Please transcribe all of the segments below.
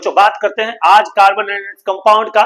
बच्चों बात करते हैं आज कार्बन एंड कंपाउंड का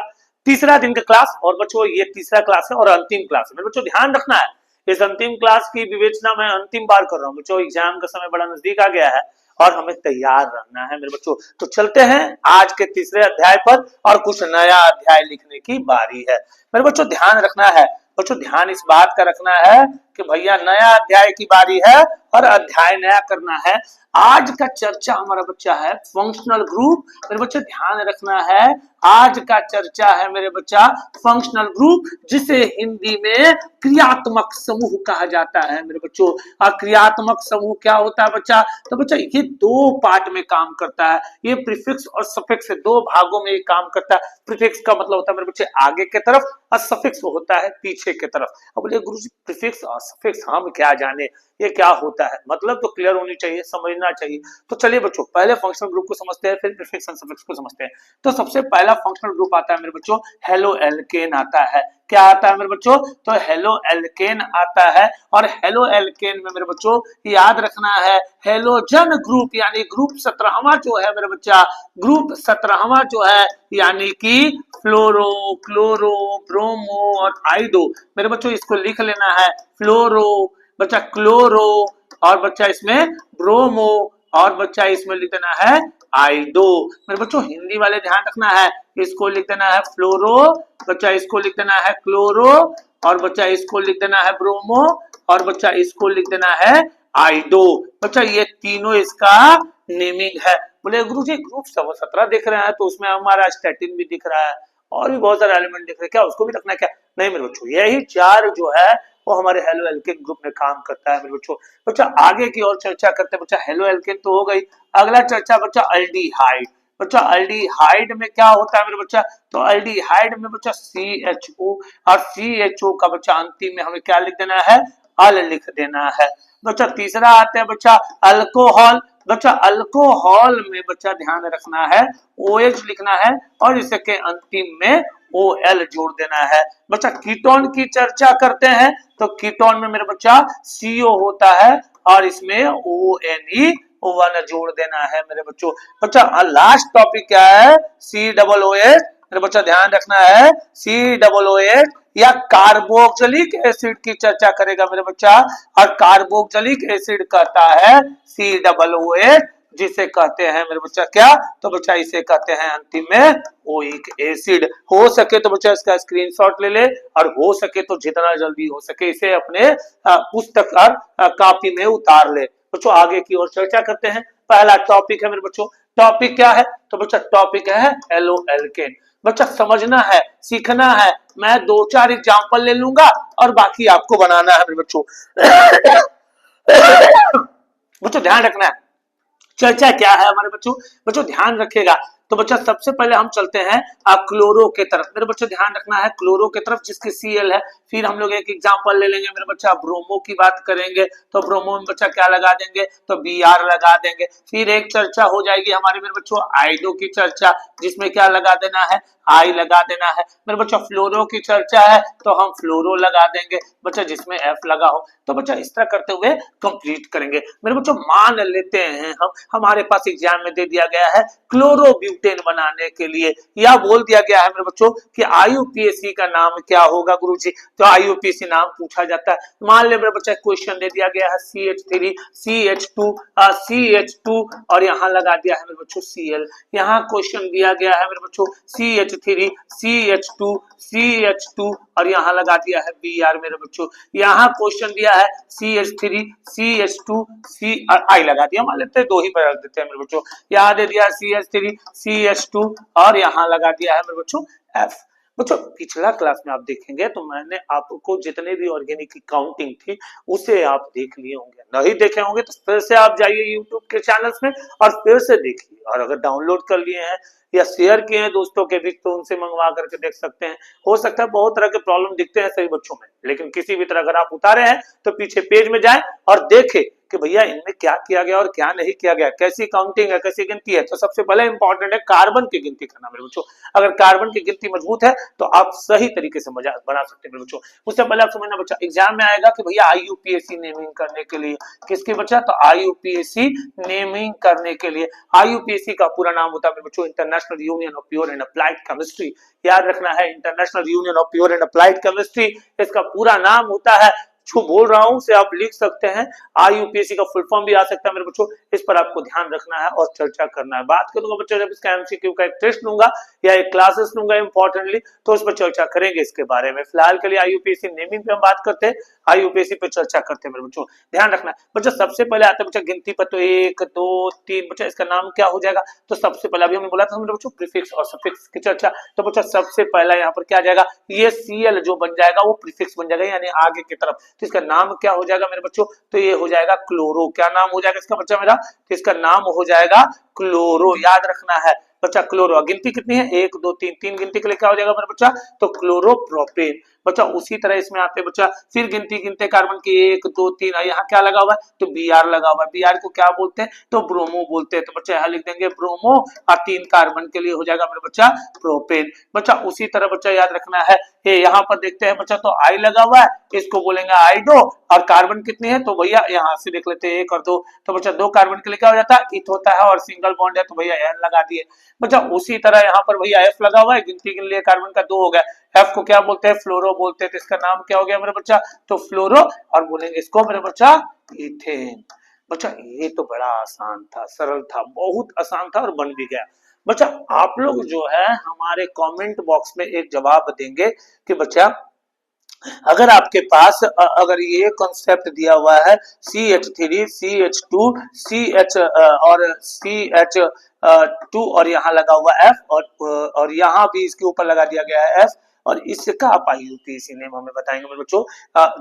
तीसरा दिन का क्लास। और बच्चों ये तीसरा क्लास है और अंतिम क्लास है। मेरे बच्चों ध्यान रखना है, इस अंतिम क्लास की विवेचना मैं अंतिम बार कर रहा हूँ बच्चों। एग्जाम का समय बड़ा नजदीक आ गया है और हमें तैयार रहना है मेरे बच्चों। तो चलते हैं आज के तीसरे अध्याय पर और कुछ नया अध्याय लिखने की बारी है। मेरे बच्चों ध्यान रखना है, बच्चों ध्यान इस बात का रखना है कि भैया नया अध्याय की बारी है और अध्याय नया करना है। आज का चर्चा हमारा बच्चा है फंक्शनल ग्रुप। मेरे बच्चे ध्यान रखना है, आज का चर्चा है मेरे बच्चा फंक्शनल ग्रुप, जिसे हिंदी में क्रियात्मक समूह कहा जाता है मेरे बच्चों। और क्रियात्मक समूह क्या होता है बच्चा? तो बच्चा ये दो पार्ट में काम करता है, ये प्रीफिक्स और सफिक्स दो भागों में ये काम करता है। प्रीफिक्स का मतलब होता है मेरे बच्चे आगे की तरफ और सफिक्स होता है पीछे की तरफ। अब बोले गुरुजी प्रीफिक्स और सफिक्स हम क्या जाने, ये क्या होता है? मतलब तो क्लियर होनी चाहिए, समझना चाहिए। तो चलिए बच्चों पहले फंक्शनल ग्रुप को समझते हैं, फिर प्रीफिक्स और सफिक्स को समझते हैं। तो सबसे पहला फंक्शनल ग्रुप आता है मेरे बच्चों हेलो एल्केन आता है। क्या आता है मेरे बच्चों? तो हेलो एल्केन आता है। और हेलो एल्केन में मेरे बच्चों याद रखना है हेलोजन ग्रुप यानी ग्रुप 17वां जो है मेरे बच्चा, ग्रुप 17वां जो है यानी कि फ्लोरो, क्लोरो, ब्रोमो और आइडो। मेरे बच्चों इसको लिख लेना है फ्लोरो, बच्चा क्लोरो और बच्चा इसमें ब्रोमो और बच्चा इसमें लिख देना है आइडो। मेरे बच्चों हिंदी वाले ध्यान रखना है, इसको लिख देना है फ्लोरो, बच्चा इसको लिख देना है क्लोरो और बच्चा इसको लिख देना है ब्रोमो और बच्चा इसको लिख देना है आइडो। बच्चा ये तीनों इसका नेमिंग है। बोले गुरुजी ग्रुप 17 दिख रहे हैं तो उसमें हमारा स्टैटिन भी दिख रहा है और भी बहुत सारे एलिमेंट दिख रहे हैं, क्या उसको भी रखना है क्या? नहीं मेरे बच्चों, यही चार जो है वो हमारे हेलो एल्केन ग्रुप में काम करता है मेरे बच्चों। बच्चा आगे की और चर्चा करते हैं। बच्चा हेलो एल्केन तो हो गई, अगला चर्चा बच्चा अल्डिहाइड। बच्चा अल्डिहाइड में क्या होता है मेरे बच्चा? तो अल्डिहाइड में बच्चा CHO और CHO का बच्चा अंतिम में हमें क्या लिख देना है? अल लिख देना है। बच्चा तीसरा आता है बच्चा अल्कोहल। बच्चा अल्कोहल में बच्चा ध्यान रखना है OH लिखना है और इसके अंतिम में OL जोड़ देना है। बच्चा कीटोन की चर्चा करते हैं तो कीटोन में मेरे बच्चा CO होता है और इसमें ONE1 जोड़ देना है मेरे बच्चों। बच्चा लास्ट टॉपिक क्या है? COOH। मेरे बच्चा ध्यान रखना है COOH या कार्बोक्सिलिक एसिड की चर्चा करेगा मेरे बच्चा। और कार्बोक्सिलिक एसिड कहता है COOH, जिसे कहते हैं मेरे बच्चा क्या? तो बच्चा इसे कहते हैं अंतिम में ओइक एसिड। हो सके तो बच्चा इसका स्क्रीनशॉट ले ले और हो सके तो जितना जल्दी हो सके इसे अपने पुस्तक और कॉपी में उतार ले। बच्चों आगे की ओर चर्चा करते हैं। पहला टॉपिक है मेरे बच्चों, टॉपिक क्या है? तो बच्चा टॉपिक है हेलो एल्केन। बच्चा समझना है, सीखना है, मैं 2-4 एग्जांपल ले लूंगा और बाकी आपको बनाना है मेरे बच्चों। बच्चों ध्यान रखना है चर्चा क्या है हमारे बच्चों। बच्चों ध्यान रखिएगा। तो बच्चा सबसे पहले हम चलते हैं क्लोरो के तरफ। मेरे बच्चों ध्यान रखना है क्लोरो के तरफ जिसकी Cl है। फिर हम लोग एक एग्जांपल ले लेंगे मेरे बच्चा, ब्रोमो की बात करेंगे तो ब्रोमो में बच्चा क्या लगा देंगे? तो Br लगा देंगे। फिर एक चर्चा हो जाएगी हमारी मेरे बच्चों आइडो की चर्चा, जिसमें क्या लगा देना है? I लगा देना है। मेरे बच्चा फ्लोरो की चर्चा है तो हम फ्लोरो लगा देंगे बच्चा, जिसमें F लगा हो। तो बच्चा इस तरह करते हुए कंप्लीट करेंगे मेरे बच्चों। मान लेते हैं हम, हमारे पास एग्जाम में दे दिया गया है क्लोरोब्यूटेन बनाने के लिए, या बोल दिया गया है मेरे बच्चों कि IUPAC का नाम क्या होगा गुरुजी? तो IUPAC नाम पूछा जाता है। मान ले मेरे बच्चा क्वेश्चन दे दिया गया है CH3 CH2 CH2 और यहाँ लगा दिया है मेरे बच्चों Cl। यहाँ क्वेश्चन दिया गया है मेरे बच्चों CH3 CH2 CH2 और यहाँ लगा दिया है Br मेरे बच्चों। यहाँ क्वेश्चन दिया है CH3 CH2 C और I लगा दिया, मान लेते हैं 2 ही पर रख देते हैं मेरे बच्चों। यहाँ दे दिया CH3 CH2 और यहाँ लगा दिया है मेरे बच्चों F। बच्चों पिछला क्लास में आप देखेंगे तो मैंने आपको जितने भी ऑर्गेनिक की काउंटिंग थी उसे आप देख लिए होंगे, नहीं देखे होंगे तो फिर से आप जाइए यूट्यूब के चैनल्स में और फिर से देखिए। और अगर डाउनलोड कर लिए हैं या शेयर किए हैं दोस्तों के बीच तो उनसे मंगवा करके देख सकते हैं। हो सकता है बहुत तरह के प्रॉब्लम दिखते हैं सभी बच्चों में, लेकिन किसी भी तरह अगर आप उतारे हैं तो पीछे पेज में जाएं और देखें कि भैया इनमें क्या किया गया और क्या नहीं किया गया, कैसी काउंटिंग है, कैसी गिनती है। तो सबसे पहले इंपॉर्टेंट है कार्बन की गिनती करना मेरे बच्चों। अगर कार्बन की गिनती मजबूत है तो आप सही तरीके से मजा बना सकते हैं मेरे बच्चों। उससे पहले आप समझना बच्चा, एग्जाम में आएगा कि भैया IUPAC नेमिंग करने के लिए किसके बच्चा, तो IUPAC नेमिंग करने के लिए IUPAC का पूरा नाम होता है मेरे बच्चों international union of pure and applied chemistry. याद रखना है, international union of pure and applied chemistry इसका पूरा नाम होता है। जो बोल रहा हूं से आप लिख सकते हैं, IUPAC का फुल फॉर्म भी आ सकता है मेरे बच्चों। इस पर आपको ध्यान रखना है और चर्चा करना है। बात करूंगा बच्चों जब इसका MCQ का एक टेस्ट लूंगा या एक क्लासेस लूंगा इंपॉर्टेंटली, तो उस पर चर्चा करेंगे इसके बारे में। फिलहाल के लिए IUPAC नेमिंग पे हम बात करते हैं, IUPAC पे चर्चा करते हैं मेरे बच्चों। ध्यान रखना है बच्चों, सबसे पहले आता है बच्चा गिनती पर, तो 1 2 3 बच्चा इसका नाम क्या हो जाएगा, तो सबसे पहले अभी हमने बोला था मेरे बच्चों प्रीफिक्स और सफिक्स की चर्चा। तो बच्चा सबसे पहला यहाँ पर क्या आ जाएगा, ये Cl जो बन जाएगा वो प्रीफिक्स बन जाएगा यानी आगे की तरफ। तो इसका नाम क्या हो जाएगा मेरे बच्चों, तो ये हो जाएगा क्लोरो। क्या नाम हो जाएगा इसका बच्चा मेरा, तो इसका नाम हो जाएगा क्लोरो। याद रखना है बच्चा क्लोरो। गिनती कितनी है, 1 2 3, 3 गिनती के लिए क्या हो जाएगा मेरा बच्चा, तो क्लोरोप्रोपेन। बच्चा उसी तरह इसमें आते बच्चा फिर गिनती गिनते कार्बन की 1 2 3, यहाँ क्या लगा हुआ है, तो Br लगा हुआ है। Br को क्या बोलते हैं, तो ब्रोमो बोलते हैं। तो बच्चा यहाँ लिख देंगे ब्रोमो और 3 कार्बन के लिए हो जाएगा मेरा बच्चा प्रोपेन। बच्चा उसी तरह बच्चा याद रखना है, ये यहाँ पर देखते हैं बच्चा तो I लगा हुआ है, इसको बोलेंगे आइडो। और कार्बन कितनी है, तो भैया यहाँ से देख लेते हैं 1 और 2, तो बच्चा 2 कार्बन के लिए क्या हो जाता है, इत होता है। और सिंगल बॉन्ड है तो भैया N लगा दिए। बच्चा उसी तरह यहाँ पर भैया F लगा हुआ है, गिनती गिन लिए कार्बन का 2 हो गया। F को क्या बोलते हैं, फ्लोरो बोलते हैं। तो इसका नाम क्या हो गया मेरा बच्चा, तो फ्लोरो। और बोलेंगे इसको मेरा बच्चा इथेन। बच्चा ये तो बड़ा आसान था, सरल था, बहुत आसान था और बन भी गया। बच्चा आप लोग जो है हमारे कमेंट बॉक्स में एक जवाब देंगे कि बच्चा अगर आपके पास अगर ये कॉन्सेप्ट दिया हुआ है CH3 CH2 CH और CH2 और यहाँ लगा हुआ F और यहाँ भी इसके ऊपर लगा दिया गया है F, और इसका आप IUPAC नेम हमें बताएंगे मेरे बच्चों।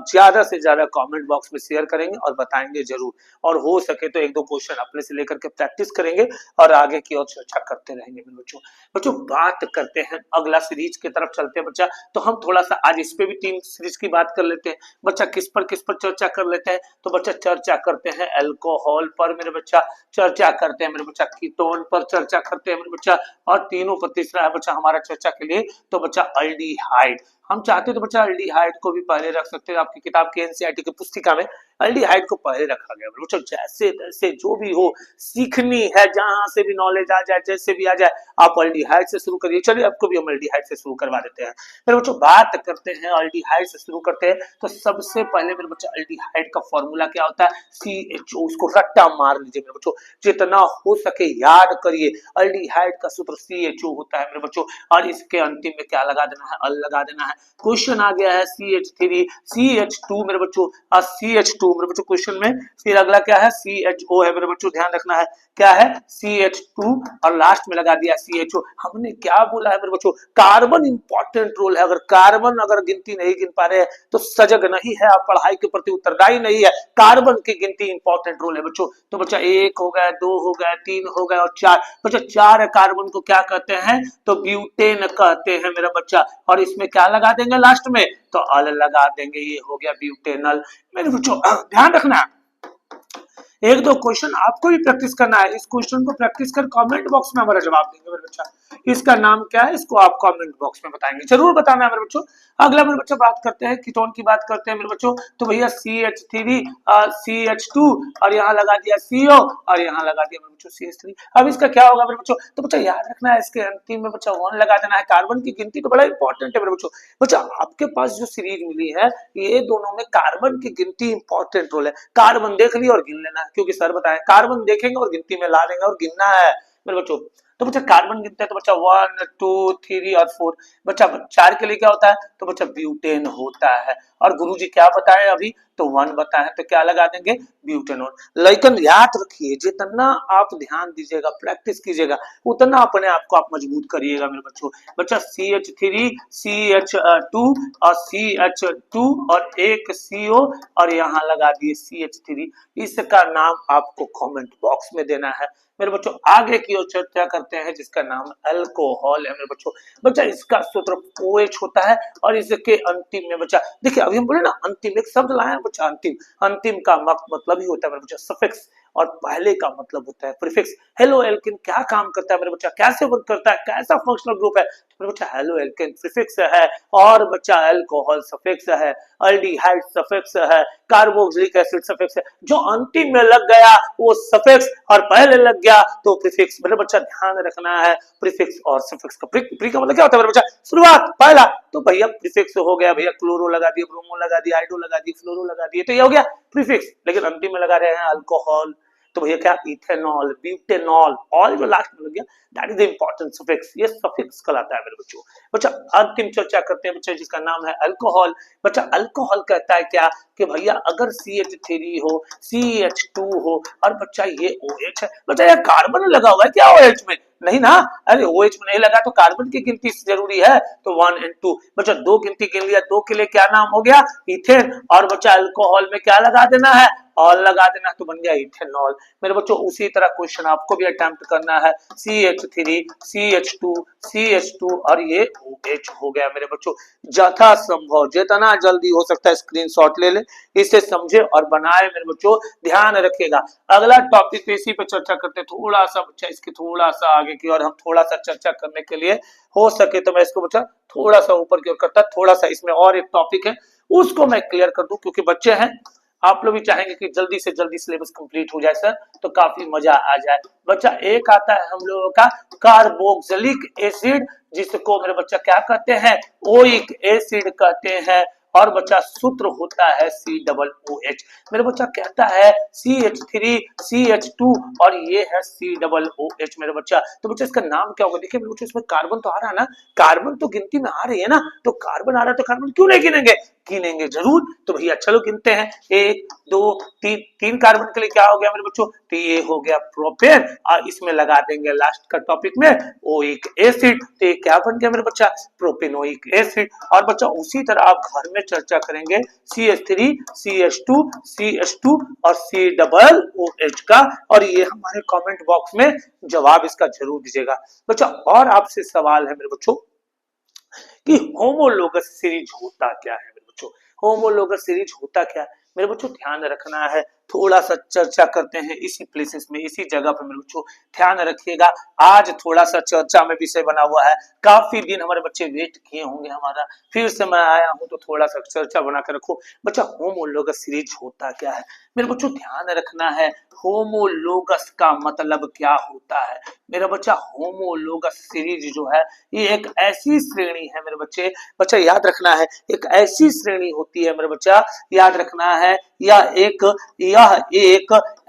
ज्यादा से ज्यादा कमेंट बॉक्स में शेयर करेंगे और बताएंगे जरूर, और हो सके तो 1-2 क्वेश्चन अपने से लेकर के प्रैक्टिस करेंगे और आगे की और चर्चा करते रहेंगे मेरे बच्चों। बच्चों बात करते हैं अगला सीरीज की तरफ चलते हैं बच्चा। तो हम थोड़ा सा आज इस पे भी 3 सीरीज की बात कर लेते हैं बच्चा। किस पर चर्चा कर लेते हैं, तो बच्चा चर्चा करते हैं अल्कोहल पर मेरे बच्चा, चर्चा करते हैं मेरे बच्चा कीटोन पर, चर्चा करते हैं मेरे बच्चा, और तीनों पर तीसरा है बच्चा हमारा चर्चा के लिए तो बच्चा अल्डिहाइड। हम चाहते तो बच्चा अल्डिहाइड को भी पहले रख सकते हैं, आपकी किताब के NCERT की पुस्तिका में अल्डिहाइड को पहले रखा गया बच्चों। जैसे तैसे जो भी हो, सीखनी है जहां से भी नॉलेज आ जाए, जैसे भी आ जाए, आप अल्डिहाइड से शुरू करिए। चलिए आपको भी हम अल्डिहाइड से शुरू करवा देते हैं मेरे बच्चों। बात करते हैं अल्डिहाइड से शुरू करते हैं। तो सबसे पहले मेरे बच्चों अल्डिहाइड का फॉर्मूला क्या होता है, CHO। उसको रट्टा मार लीजिए मेरे बच्चों, जितना हो सके याद करिए। अल्डिहाइड का सूत्र CHO होता है मेरे बच्चों, और इसके अंतिम में क्या लगा देना है, अल लगा देना है। क्वेश्चन आ गया है CH3 CH2 मेरे बच्चों, CH2 मेरे बच्चों क्वेश्चन में। फिर अगला क्या है, CHO है मेरे बच्चों, ध्यान रखना है क्या है, CH2 और लास्ट में लगा दिया CHO। हमने क्या बोला है मेरे बच्चों, कार्बन इंपॉर्टेंट रोल है। अगर कार्बन अगर गिनती नहीं गिन पा रहे हैं तो सजग नहीं है, आप पढ़ाई के प्रति उत्तरदायी नहीं है। कार्बन की गिनती इंपॉर्टेंट रोल है बच्चों। तो बच्चा 1 हो गया, 2 हो गया, 3 हो गया और 4। बच्चा 4 कार्बन को क्या कहते हैं, तो ब्यूटेन कहते हैं मेरा बच्चा। और इसमें क्या लगा देंगे लास्ट में, तो अल लगा देंगे, ये हो गया ब्यूटेनल मेरे बच्चों। ध्यान रखना 1-2 क्वेश्चन आपको भी प्रैक्टिस करना है। इस क्वेश्चन को प्रैक्टिस कर कमेंट बॉक्स में हमारा जवाब देंगे मेरे बच्चा। इसका नाम क्या है, इसको आप कमेंट बॉक्स में बताएंगे, जरूर बताना है मेरे बच्चों। अगला मेरे बच्चों बात करते हैं कीटोन की, बात करते हैं मेरे बच्चों। तो भैया CH3 CH2 और यहाँ लगा दिया CO और यहाँ लगा दिया मेरे बच्चों CH3। अब इसका क्या होगा मेरे बच्चों, तो बच्चा याद रखना है इसके अंतिम में बच्चा 1 लगा देना है। कार्बन की गिनती तो बड़ा इंपॉर्टेंट है मेरे बच्चों। बच्चा आपके पास जो सीरीज मिली है ये दोनों में कार्बन की गिनती इंपॉर्टेंट रोल है। कार्बन देख लिया और गिन लेना है, क्योंकि सर बताए कार्बन देखेंगे और गिनती में ला देंगे और गिनना है मेरे बच्चों। तो बच्चा कार्बन गिनते हैं तो बच्चा 1 2 3 और 4। बच्चा 4 के लिए क्या होता है, तो बच्चा ब्यूटेन होता है। और गुरुजी क्या बताए अभी, तो 1 बताए, तो क्या लगा देंगे, ब्यूटेनॉल। लेकिन याद रखिए जितना आप ध्यान दीजिएगा, प्रैक्टिस कीजिएगा, उतना अपने आप को आप मजबूत करिएगा मेरे बच्चों। बच्चा CH3 CH2 और CH2 और एक CO और यहाँ लगा दिए CH3। इसका नाम आपको कमेंट बॉक्स में देना है। मेरे बच्चों आगे की ओर चर्चा करते हैं जिसका नाम अल्कोहल है मेरे बच्चों। बच्चा इसका सूत्र OH होता है और इसके अंतिम में बच्चा देखिए अभी हम बोले ना अंतिम एक शब्द लाए हैं बच्चा अंतिम, अंतिम का मतलब ही होता है मेरे बच्चा सफिक्स और पहले का मतलब होता है प्रीफिक्स। हेलो एल्किन क्या काम करता है मेरे बच्चा, कैसे वर्क करता है, कैसा फंक्शनल ग्रुप है मेरे बच्चा, हेलो एल्किन प्रीफिक्स है और बच्चा अल्कोहल सफिक्स है, अल्डिहाइड सफिक्स है, कार्बोक्सिलिक एसिड सफिक्स है। जो अंतिम में लग गया वो सफिक्स और पहले लग गया तो प्रीफिक्स। मेरे बच्चा ध्यान रखना है प्रीफिक्स और सफिक्स का। प्री का मतलब क्या होता है मेरे बच्चा, शुरुआत पहला, तो भैया प्रीफिक्स हो गया, भैया क्लोरो लगा दिए, ब्रोमो लगा दिया, आइडो लगा दिए, फ्लोरो लगा दिए, तो ये हो गया प्रीफिक्स। लेकिन अंतिम में लगा रहे हैं अल्कोहल तो भैया क्या, इथेनॉल, ब्यूटेनॉल, ऑल जो लास्ट में लग गया that is the important suffix, ये सफिक्स कहलाता है मेरे बच्चों। बच्चा अंतिम चर्चा करते हैं बच्चा जिसका नाम है अल्कोहल। बच्चा अल्कोहल कहता है क्या कि भैया अगर CH3 हो, CH2 हो और बच्चा ये OH है, बच्चा ये कार्बन लगा हुआ है क्या OH में, नहीं ना, अरे OH में नहीं लगा तो कार्बन की गिनती जरूरी है तो 1 और 2। बच्चा दो गिनती गिन लिया, दो के लिए क्या नाम हो गया, इथेन, और बच्चा अल्कोहल में क्या लगा देना है, ऑल लगा देना तो बन गया इथेनॉल। मेरे बच्चों उसी तरह क्वेश्चन आपको भी अटेम्प्ट करना है, CH3 CH2 CH2 और ये OH हो गया मेरे बच्चों। यथा संभव जितना जल्दी हो सकता है स्क्रीनशॉट ले ले, इसे समझे और बनाए मेरे बच्चों, ध्यान रखिएगा। अगला टॉपिक इसी पे चर्चा करते हैं, थोड़ा सा बच्चा इसके थोड़ा सा आगे की और हम थोड़ा सा चर्चा करने के लिए हो सके तो मैं इसको बच्चा थोड़ा सा ऊपर की ओर करता, थोड़ा सा इसमें और एक टॉपिक है उसको मैं क्लियर कर दूं क्योंकि बच्चे हैं आप लोग भी चाहेंगे कि जल्दी से जल्दी सिलेबस कंप्लीट हो जाए सर, तो काफी मजा आ जाए। बच्चा एक आता है हम लोगों का कार्बोक्सिलिक एसिड, जिसको मेरे बच्चा क्या कहते हैं, ओइक एसिड कहते हैं, और बच्चा सूत्र होता है COOH। मेरे बच्चा कहता है CH3 CH2 और ये है COOH मेरे बच्चा। तो बच्चा इसका नाम क्या होगा, देखिए मेरे बच्चा इसमें कार्बन तो आ रहा है ना, कार्बन तो गिनती में आ रही है ना, तो कार्बन आ रहा है तो कार्बन क्यों नहीं गिनेंगे, गिनेंगे जरूर। तो भैया चलो गिनते हैं, 1 2 3, 3 कार्बन के लिए क्या हो गया मेरे बच्चों, तो ये हो गया प्रोपेन, और इसमें लगा देंगे लास्ट का टॉपिक में ओइक एसिड, तो ये क्या बन गया मेरे बच्चा, प्रोपेनोइक एसिड। और बच्चा उसी तरह आप घर में चर्चा करेंगे CH3 CH2 CH2 और COOH का, और ये हमारे कमेंट बॉक्स में जवाब इसका जरूर दीजिएगा बच्चा। और आपसे सवाल है मेरे बच्चों कि होमोलोगस सीरीज होता क्या है मेरे बच्चों, होमोलोगस सीरीज होता क्या है मेरे बच्चों, ध्यान रखना है, थोड़ा सा चर्चा करते हैं इसी प्लेसेस में, इसी जगह पर मेरे बच्चों ध्यान रखिएगा। आज थोड़ा सा चर्चा में विषय बना हुआ है, काफी दिन हमारे बच्चे वेट किए होंगे हमारा, फिर से मैं आया हूं तो थोड़ा सा चर्चा बना कर रखो। बच्चा होमोलोगस सीरीज होता क्या है मेरे बच्चों, ध्यान रखना है, होमोलोगस का मतलब क्या होता है मेरा बच्चा। होमोलोगस सीरीज जो है ये एक ऐसी श्रेणी है मेरे बच्चे, बच्चा याद रखना है, एक ऐसी श्रेणी होती है मेरे बच्चा, याद रखना है, यह एक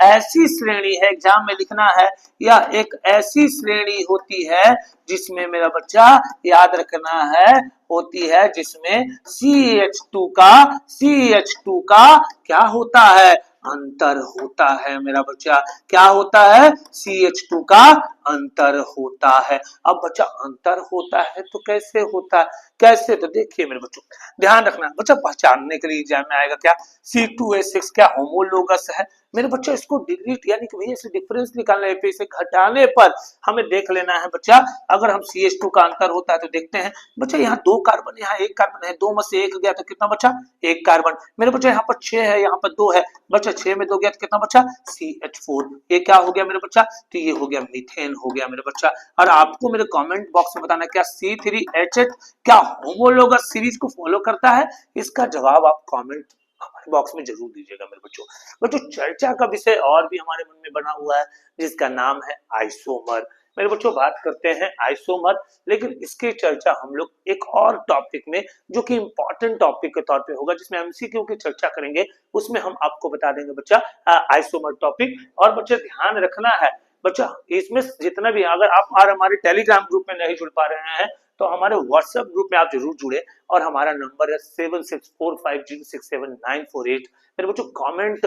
ऐसी श्रेणी है, एग्जाम में लिखना है, यह एक ऐसी श्रेणी होती है जिसमें मेरा बच्चा याद रखना है, होती है जिसमें CH2 का क्या होता है, अंतर होता है मेरा बच्चा, क्या होता है, CH2 का अंतर होता है। अब बच्चा अंतर होता है तो कैसे होता है, कैसे, तो देखिए मेरे बच्चों ध्यान रखना बच्चा, पहचानने के लिए एग्जाम में आएगा क्या, C2H6 क्या होमोलोगस है मेरे बच्चों, इसको डिलीट यानी कि भैया इसे डिफरेंस निकालने पे, इसे घटाने पर हमें देख लेना है बच्चा। अगर हम CH2 का अंतर होता है तो देखते हैं बच्चा, यहाँ 2 कार्बन, यहाँ 1 कार्बन है, 2 में से 1 गया तो कितना बचा, 1 कार्बन मेरे बच्चा, यहाँ पर 6 है, यहाँ पर 2 है बच्चा, 6 में 2 गया तो कितना बचा, CH4, ये क्या हो गया मेरे बच्चा, तो ये हो गया मीथेन हो गया मेरे बच्चा। और आपको मेरे कमेंट बॉक्स में बताना क्या C3H8 क्या होमोलोगस सीरीज को फॉलो करता है, इसका जवाब आप कमेंट हमारे बॉक्स में जरूर दीजिएगा मेरे बच्चों। बच्चों चर्चा का विषय और भी हमारे मन में बना हुआ है जिसका नाम है आइसोमर। मेरे बच्चों बात करते हैं आइसोमर, लेकिन इसकी चर्चा हम लोग एक और टॉपिक में जो कि इंपॉर्टेंट टॉपिक के तौर पे होगा, जिसमें MCQ की चर्चा करेंगे, उसमें हम आपको बता देंगे बच्चा आइसोमर टॉपिक। और बच्चे ध्यान रखना है बच्चा, इसमें जितना भी, अगर आप हमारे टेलीग्राम ग्रुप में नहीं जुड़ पा रहे हैं तो हमारे व्हाट्सएप ग्रुप में आप जरूर जुड़े और हमारा नंबर है 7645067948। मेरे बच्चों कमेंट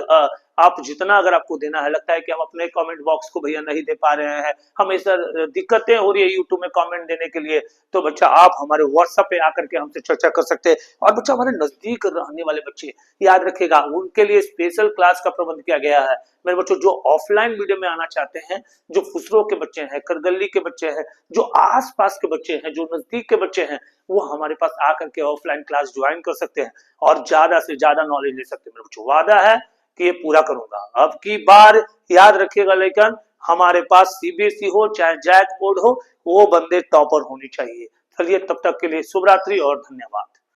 आप जितना अगर आपको देना है, लगता है कि हम अपने कमेंट बॉक्स को भैया नहीं दे पा रहे हैं, हमें सर दिक्कतें हो रही है यूट्यूब में कमेंट देने के लिए, तो बच्चा आप हमारे व्हाट्सएप पे आकर के हमसे चर्चा कर सकते हैं। और बच्चा हमारे नजदीक रहने वाले बच्चे याद रखेगा उनके लिए स्पेशल क्लास का प्रबंध किया गया है। मेरे बच्चों जो ऑफलाइन मीडियम में आना चाहते हैं, जो फुसरों के बच्चे हैं, करगली के बच्चे हैं, जो आस पास के बच्चे हैं, जो नजदीक के बच्चे हैं, वो हमारे पास आकर के ऑफलाइन क्लास ज्वाइन कर सकते हैं और ज्यादा से ज्यादा नॉलेज ले सकते हैं। मेरे बच्चों वादा है कि ये पूरा करूंगा। अब की बार याद रखिएगा, लेकिन हमारे पास सीबीएसई हो चाहे जैक बोर्ड हो, वो बंदे टॉपर होनी चाहिए। चलिए तब तक के लिए शुभ रात्रि और धन्यवाद।